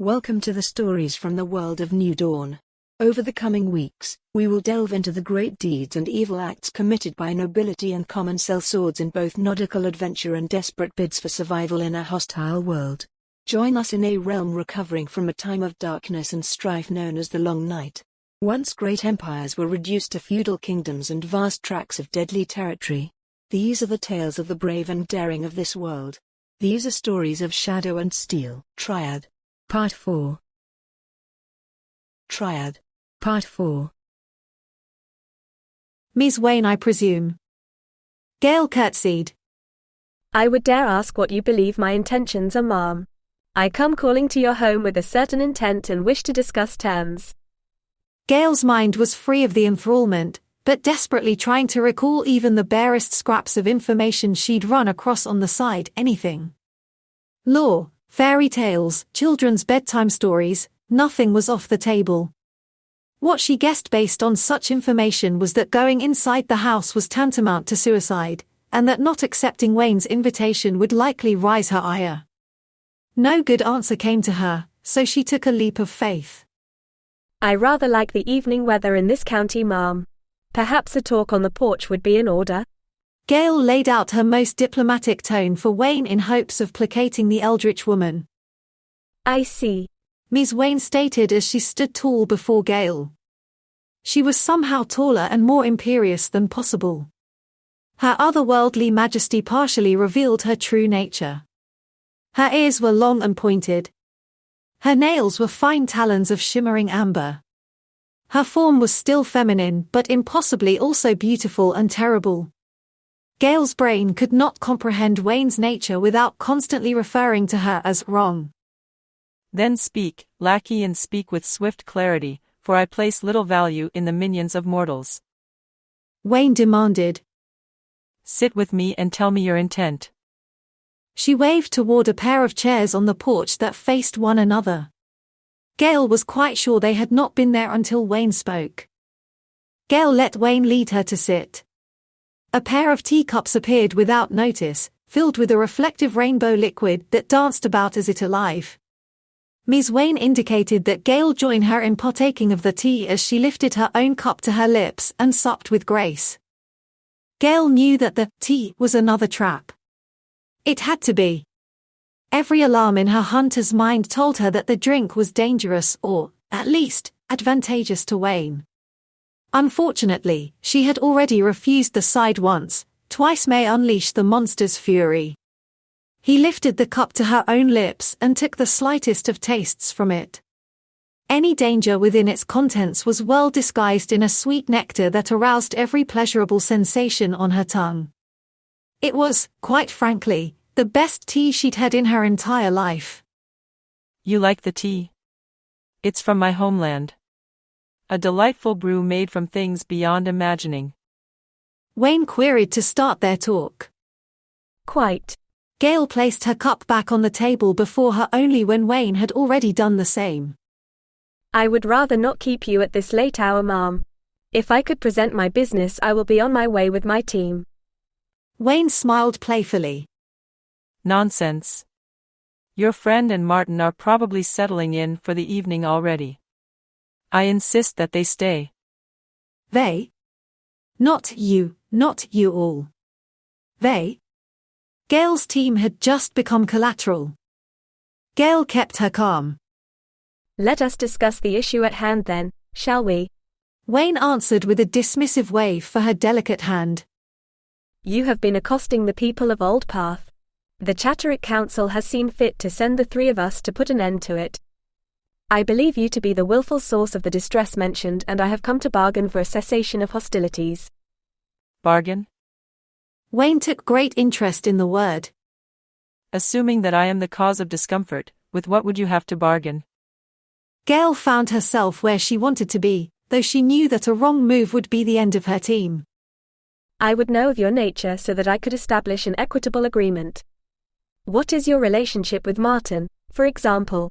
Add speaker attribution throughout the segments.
Speaker 1: Welcome to the stories from the world of New Dawn. Over the coming weeks, we will delve into the great deeds and evil acts committed by nobility and common sellswords in both nautical adventure and desperate bids for survival in a hostile world. Join us in a realm recovering from a time of darkness and strife known as the Long Night. Once great empires were reduced to feudal kingdoms and vast tracts of deadly territory. These are the tales of the brave and daring of this world. These are stories of Shadow and Steel. Triad. Part 4. Triad. Part 4.
Speaker 2: Ms. Wayne, I presume. Gale curtsied.
Speaker 3: I would dare ask what you believe my intentions are, ma'am. I come calling to your home with a certain intent and wish to discuss terms.
Speaker 2: Gale's mind was free of the enthrallment, but desperately trying to recall even the barest scraps of information she'd run across on the side. Anything. Lore, fairy tales, children's bedtime stories, nothing was off the table. What she guessed based on such information was that going inside the house was tantamount to suicide, and that not accepting Wayne's invitation would likely rise her ire. No good answer came to her, so she took a leap of faith.
Speaker 3: I rather like the evening weather in this county, ma'am. Perhaps a talk on the porch would be in order.
Speaker 2: Gale laid out her most diplomatic tone for Wayne in hopes of placating the eldritch woman.
Speaker 3: I see.
Speaker 2: Ms. Wayne stated as she stood tall before Gale. She was somehow taller and more imperious than possible. Her otherworldly majesty partially revealed her true nature. Her ears were long and pointed. Her nails were fine talons of shimmering amber. Her form was still feminine but impossibly also beautiful and terrible. Gale's brain could not comprehend Wayne's nature without constantly referring to her as wrong.
Speaker 4: Then speak, lackey, and speak with swift clarity, for I place little value in the minions of mortals.
Speaker 2: Wayne demanded.
Speaker 4: Sit with me and tell me your intent.
Speaker 2: She waved toward a pair of chairs on the porch that faced one another. Gale was quite sure they had not been there until Wayne spoke. Gale let Wayne lead her to sit. A pair of teacups appeared without notice, filled with a reflective rainbow liquid that danced about as it alive. Ms. Wayne indicated that Gale join her in partaking of the tea as she lifted her own cup to her lips and supped with grace. Gale knew that the tea was another trap. It had to be. Every alarm in her hunter's mind told her that the drink was dangerous or, at least, advantageous to Wayne. Unfortunately, she had already refused the side once. Twice may unleash the monster's fury. He lifted the cup to her own lips and took the slightest of tastes from it. Any danger within its contents was well disguised in a sweet nectar that aroused every pleasurable sensation on her tongue. It was, quite frankly, the best tea she'd had in her entire life.
Speaker 4: You like the tea? It's from my homeland. A delightful brew made from things beyond imagining.
Speaker 2: Wayne queried to start their talk.
Speaker 3: Quite.
Speaker 2: Gale placed her cup back on the table before her only when Wayne had already done the same.
Speaker 3: I would rather not keep you at this late hour, ma'am. If I could present my business, I will be on my way with my team.
Speaker 2: Wayne smiled playfully.
Speaker 4: Nonsense. Your friend and Martin are probably settling in for the evening already. I insist that they stay.
Speaker 2: They? Not you all. They? Gale's team had just become collateral. Gale kept her calm.
Speaker 3: Let us discuss the issue at hand then, shall we?
Speaker 2: Wayne answered with a dismissive wave for her delicate hand.
Speaker 3: You have been accosting the people of Old Path. The Chatterick Council has seen fit to send the three of us to put an end to it. I believe you to be the willful source of the distress mentioned, and I have come to bargain for a cessation of hostilities.
Speaker 4: Bargain?
Speaker 2: Wayne took great interest in the word.
Speaker 4: Assuming that I am the cause of discomfort, with what would you have to bargain?
Speaker 2: Gale found herself where she wanted to be, though she knew that a wrong move would be the end of her team.
Speaker 3: I would know of your nature so that I could establish an equitable agreement. What is your relationship with Martin, for example?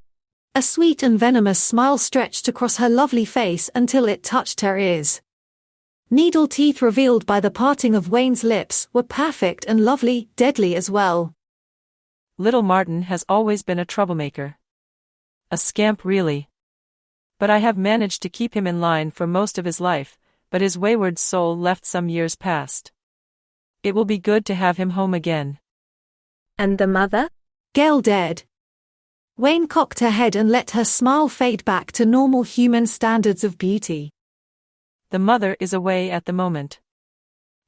Speaker 2: A sweet and venomous smile stretched across her lovely face until it touched her ears. Needle teeth revealed by the parting of Wayne's lips were perfect and lovely, deadly as well.
Speaker 4: Little Martin has always been a troublemaker. A scamp really. But I have managed to keep him in line for most of his life, but his wayward soul left some years past. It will be good to have him home again.
Speaker 3: And the mother?
Speaker 2: Gail dead. Wayne cocked her head and let her smile fade back to normal human standards of beauty.
Speaker 4: The mother is away at the moment.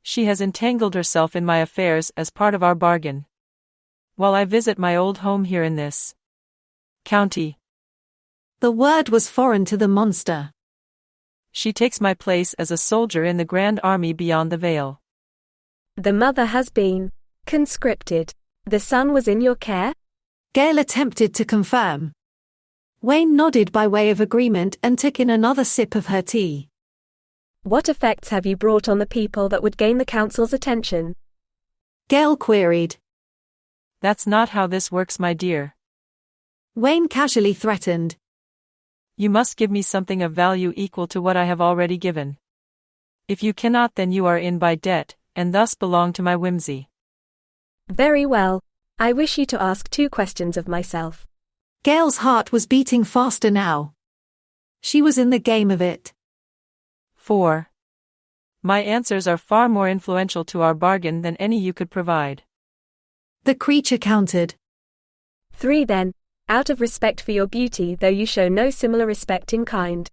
Speaker 4: She has entangled herself in my affairs as part of our bargain. While I visit my old home here in this county.
Speaker 2: The word was foreign to the monster.
Speaker 4: She takes my place as a soldier in the Grand Army beyond the veil.
Speaker 3: The mother has been conscripted. The son was in your care?
Speaker 2: Gail attempted to confirm. Wayne nodded by way of agreement and took in another sip of her tea.
Speaker 3: What effects have you brought on the people that would gain the council's attention?
Speaker 2: Gail queried.
Speaker 4: That's not how this works, my dear.
Speaker 2: Wayne casually threatened.
Speaker 4: You must give me something of value equal to what I have already given. If you cannot, then you are in by debt, and thus belong to my whimsy.
Speaker 3: Very well. I wish you to ask 2 questions of myself.
Speaker 2: Gail's heart was beating faster now. She was in the game of it.
Speaker 4: 4. My answers are far more influential to our bargain than any you could provide.
Speaker 2: The creature countered.
Speaker 3: 3 then, out of respect for your beauty, though you show no similar respect in kind.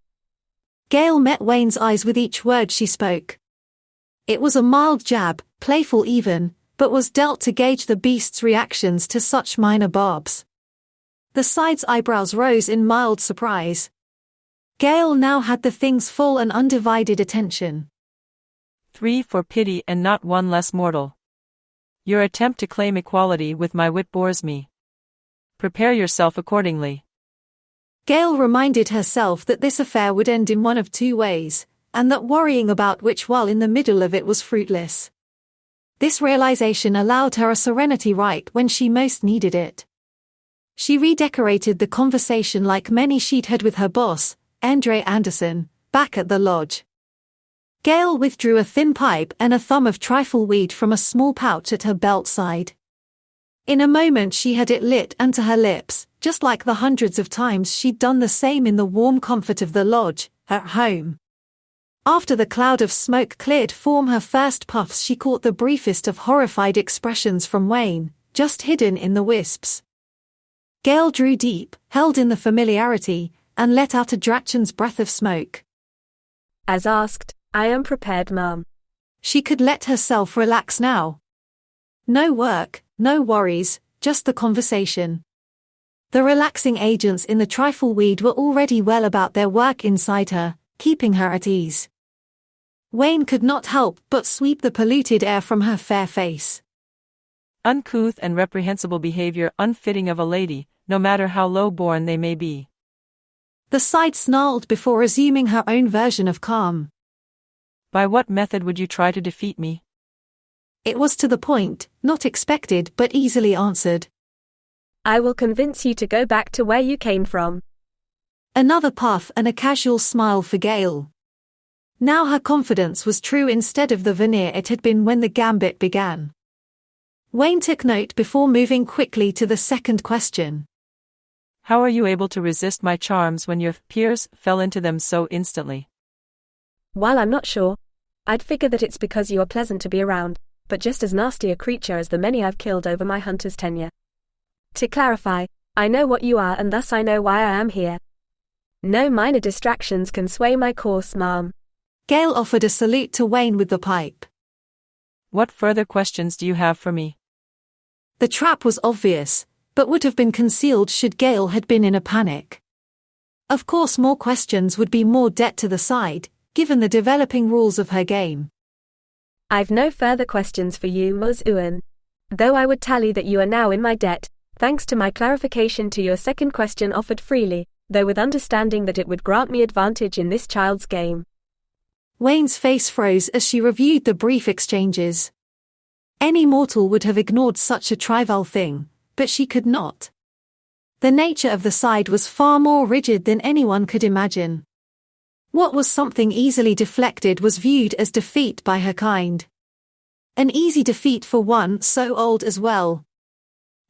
Speaker 2: Gail met Wayne's eyes with each word she spoke. It was a mild jab, playful even, but was dealt to gauge the beast's reactions to such minor barbs. The side's eyebrows rose in mild surprise. Gail now had the thing's full and undivided attention.
Speaker 4: 3 for pity and not one less mortal. Your attempt to claim equality with my wit bores me. Prepare yourself accordingly.
Speaker 2: Gail reminded herself that this affair would end in one of 2 ways, and that worrying about which while in the middle of it was fruitless. This realization allowed her a serenity right when she most needed it. She redecorated the conversation like many she'd had with her boss, Andre Anderson, back at the lodge. Gail withdrew a thin pipe and a thumb of trifle weed from a small pouch at her belt side. In a moment she had it lit and to her lips, just like the hundreds of times she'd done the same in the warm comfort of the lodge, her home. After the cloud of smoke cleared from her first puffs, she caught the briefest of horrified expressions from Wayne, just hidden in the wisps. Gail drew deep, held in the familiarity, and let out a Drachen's breath of smoke.
Speaker 3: As asked, I am prepared, ma'am.
Speaker 2: She could let herself relax now. No work, no worries, just the conversation. The relaxing agents in the trifle weed were already well about their work inside her, keeping her at ease. Wayne could not help but sweep the polluted air from her fair face.
Speaker 4: Uncouth and reprehensible behavior unfitting of a lady, no matter how low-born they may be.
Speaker 2: The side snarled before resuming her own version of calm.
Speaker 4: By what method would you try to defeat me?
Speaker 2: It was to the point, not expected but easily answered.
Speaker 3: I will convince you to go back to where you came from.
Speaker 2: Another puff and a casual smile for Gail. Now her confidence was true instead of the veneer it had been when the gambit began. Wayne took note before moving quickly to the second question.
Speaker 4: How are you able to resist my charms when your peers fell into them so instantly?
Speaker 3: While I'm not sure, I'd figure that it's because you are pleasant to be around, but just as nasty a creature as the many I've killed over my hunter's tenure. To clarify, I know what you are and thus I know why I am here. No minor distractions can sway my course, ma'am.
Speaker 2: Gail offered a salute to Wayne with the pipe.
Speaker 4: What further questions do you have for me?
Speaker 2: The trap was obvious, but would have been concealed should Gail had been in a panic. Of course more questions would be more debt to the side, given the developing rules of her game.
Speaker 3: I've no further questions for you, Ms. Ewan. Though I would tally that you are now in my debt, thanks to my clarification to your second question offered freely, though with understanding that it would grant me advantage in this child's game.
Speaker 2: Wayne's face froze as she reviewed the brief exchanges. Any mortal would have ignored such a trivial thing, but she could not. The nature of the side was far more rigid than anyone could imagine. What was something easily deflected was viewed as defeat by her kind. An easy defeat for one so old as well.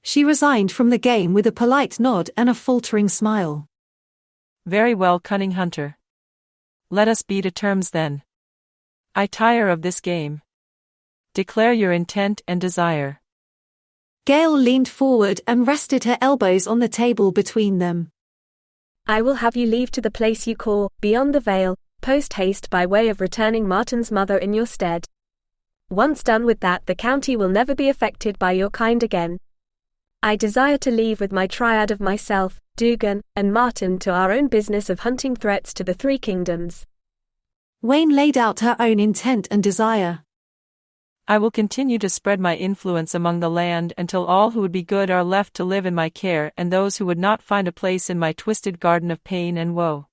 Speaker 2: She resigned from the game with a polite nod and a faltering smile.
Speaker 4: Very well, cunning hunter. Let us be to terms then. I tire of this game. Declare your intent and desire.
Speaker 2: Gale leaned forward and rested her elbows on the table between them.
Speaker 3: I will have you leave to the place you call beyond the veil, post-haste by way of returning Martin's mother in your stead. Once done with that, the county will never be affected by your kind again. I desire to leave with my triad of myself, Dugan, and Martin to our own business of hunting threats to the three kingdoms.
Speaker 2: Wayne laid out her own intent and desire.
Speaker 4: I will continue to spread my influence among the land until all who would be good are left to live in my care and those who would not find a place in my twisted garden of pain and woe.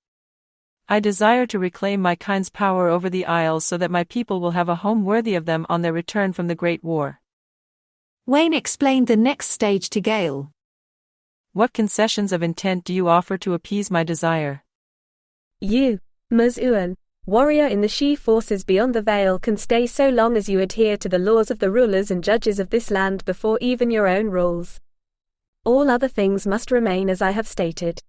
Speaker 4: I desire to reclaim my kind's power over the Isles so that my people will have a home worthy of them on their return from the Great War.
Speaker 2: Wayne explained the next stage to Gale.
Speaker 4: What concessions of intent do you offer to appease my desire?
Speaker 3: You, Muz-Uan, warrior in the She forces beyond the veil, can stay so long as you adhere to the laws of the rulers and judges of this land before even your own rules. All other things must remain as I have stated.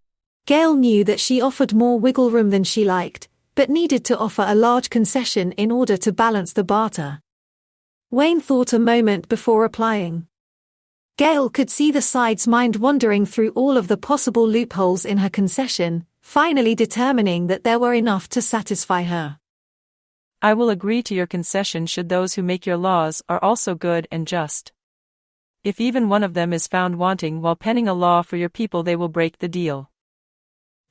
Speaker 2: Gale knew that she offered more wiggle room than she liked, but needed to offer a large concession in order to balance the barter. Wayne thought a moment before replying. Gale could see the side's mind wandering through all of the possible loopholes in her concession, finally determining that there were enough to satisfy her.
Speaker 4: I will agree to your concession should those who make your laws are also good and just. If even one of them is found wanting while penning a law for your people, they will break the deal.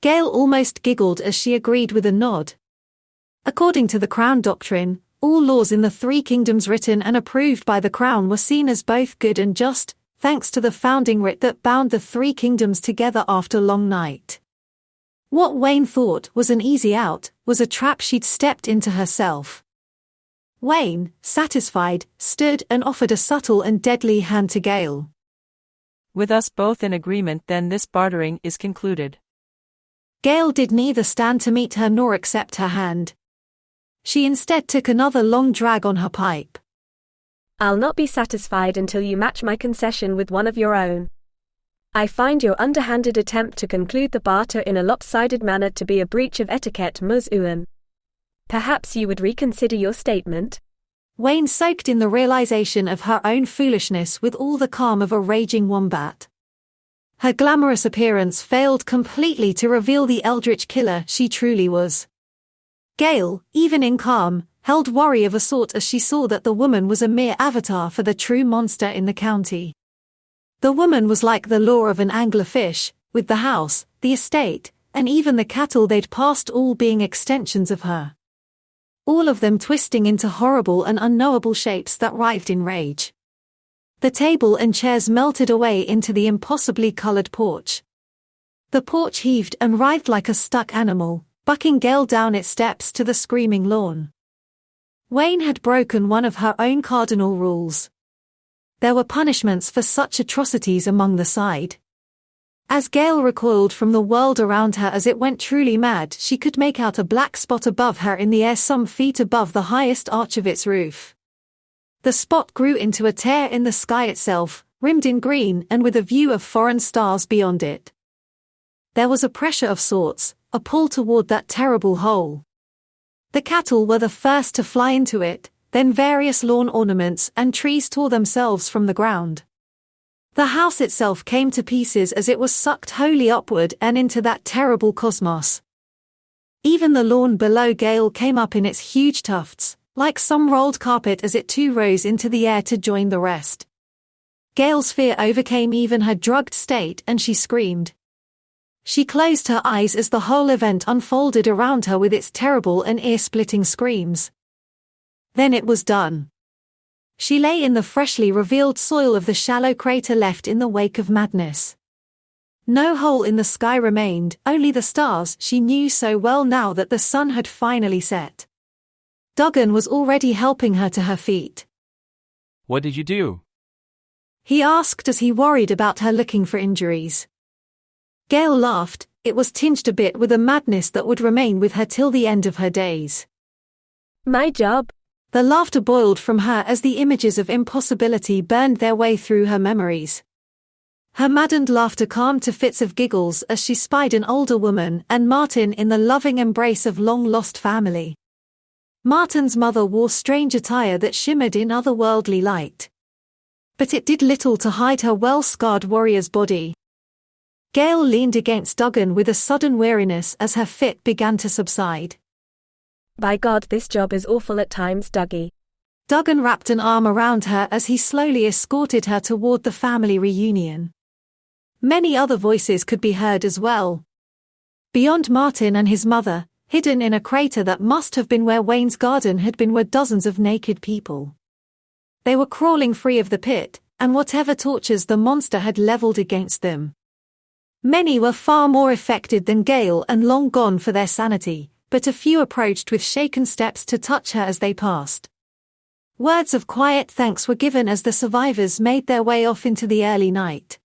Speaker 2: Gale almost giggled as she agreed with a nod. According to the Crown doctrine, all laws in the three kingdoms written and approved by the Crown were seen as both good and just, thanks to the founding writ that bound the three kingdoms together after long night. What Wayne thought was an easy out was a trap she'd stepped into herself. Wayne, satisfied, stood and offered a subtle and deadly hand to Gale.
Speaker 4: With us both in agreement, then this bartering is concluded.
Speaker 2: Gale did neither stand to meet her nor accept her hand. She instead took another long drag on her pipe.
Speaker 3: I'll not be satisfied until you match my concession with one of your own. I find your underhanded attempt to conclude the barter in a lopsided manner to be a breach of etiquette, Muz-Uan. Perhaps you would reconsider your statement?
Speaker 2: Wayne soaked in the realization of her own foolishness with all the calm of a raging wombat. Her glamorous appearance failed completely to reveal the eldritch killer she truly was. Gale, even in calm, held worry of a sort as she saw that the woman was a mere avatar for the true monster in the county. The woman was like the lure of an anglerfish, with the house, the estate, and even the cattle they'd passed all being extensions of her. All of them twisting into horrible and unknowable shapes that writhed in rage. The table and chairs melted away into the impossibly colored porch. The porch heaved and writhed like a stuck animal, bucking Gale down its steps to the screaming lawn. Wayne had broken one of her own cardinal rules. There were punishments for such atrocities among the side. As Gale recoiled from the world around her as it went truly mad, she could make out a black spot above her in the air some feet above the highest arch of its roof. The spot grew into a tear in the sky itself, rimmed in green and with a view of foreign stars beyond it. There was a pressure of sorts, a pull toward that terrible hole. The cattle were the first to fly into it, then various lawn ornaments and trees tore themselves from the ground. The house itself came to pieces as it was sucked wholly upward and into that terrible cosmos. Even the lawn below Gale came up in its huge tufts, like some rolled carpet as it too rose into the air to join the rest. Gale's fear overcame even her drugged state and she screamed. She closed her eyes as the whole event unfolded around her with its terrible and ear-splitting screams. Then it was done. She lay in the freshly revealed soil of the shallow crater left in the wake of madness. No hole in the sky remained, only the stars she knew so well now that the sun had finally set. Duggan was already helping her to her feet.
Speaker 5: What did you do?
Speaker 2: He asked as he worried about her looking for injuries. Gale laughed, it was tinged a bit with a madness that would remain with her till the end of her days.
Speaker 3: My job?
Speaker 2: The laughter boiled from her as the images of impossibility burned their way through her memories. Her maddened laughter calmed to fits of giggles as she spied an older woman and Martin in the loving embrace of long-lost family. Martin's mother wore strange attire that shimmered in otherworldly light. But it did little to hide her well-scarred warrior's body. Gail leaned against Duggan with a sudden weariness as her fit began to subside.
Speaker 3: By God, this job is awful at times, Dougie.
Speaker 2: Duggan wrapped an arm around her as he slowly escorted her toward the family reunion. Many other voices could be heard as well. Beyond Martin and his mother, hidden in a crater that must have been where Wayne's garden had been, were dozens of naked people. They were crawling free of the pit, and whatever tortures the monster had leveled against them. Many were far more affected than Gail and long gone for their sanity, but a few approached with shaken steps to touch her as they passed. Words of quiet thanks were given as the survivors made their way off into the early night.